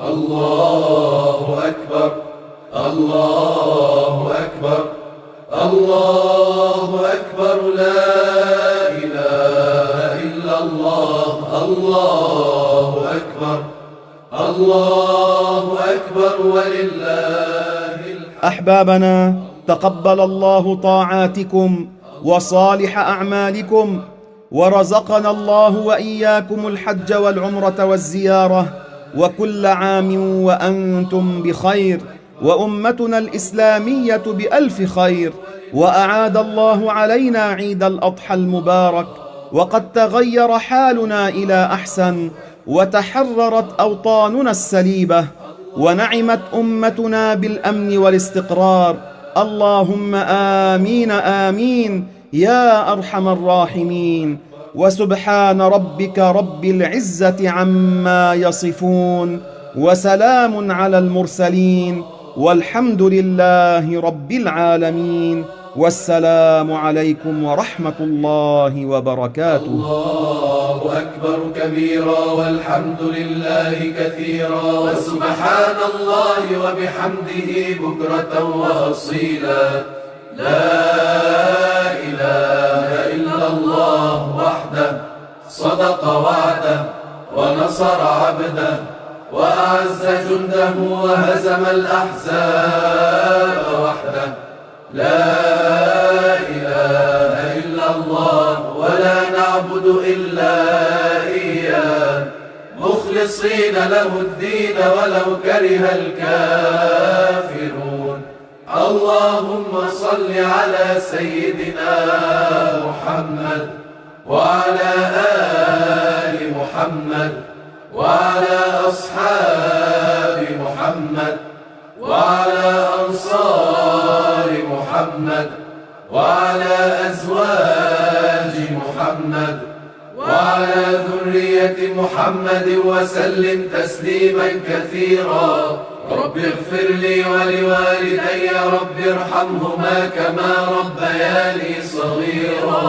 الله أكبر الله أكبر الله أكبر لا إله إلا الله الله أكبر الله أكبر ولله الحمد. أحبابنا، تقبل الله طاعاتكم وصالح أعمالكم، ورزقنا الله وإياكم الحج والعمرة والزيارة، وكل عام وأنتم بخير، وأمتنا الإسلامية بألف خير، وأعاد الله علينا عيد الأضحى المبارك، وقد تغير حالنا إلى أحسن، وتحررت أوطاننا السليبة، ونعمت أمتنا بالأمن والاستقرار. اللهم آمين آمين يا أرحم الراحمين. وسبحان ربك رب العزة عما يصفون، وسلام على المرسلين، والحمد لله رب العالمين. والسلام عليكم ورحمة الله وبركاته. الله أكبر كبيرا والحمد لله كثيرا، وسبحان الله وبحمده بكرة وأصيلا. لا إله إلا الله وحده صدق وعده ونصر عبده وأعز جنده وهزم الأحزاب وحده. لا إله إلا الله ولا نعبد إلا إياه، مخلصين له الدين ولو كره الكافرون. اللهم صل على سيدنا محمد وعلى آل محمد وعلى أصحاب محمد وعلى أنصار محمد وعلى أزواج محمد وعلى ذرية محمد وسلم تسليما كثيرا. رب اغفر لي ولوالدي، رب ارحمهما كما ربياني صغيرا.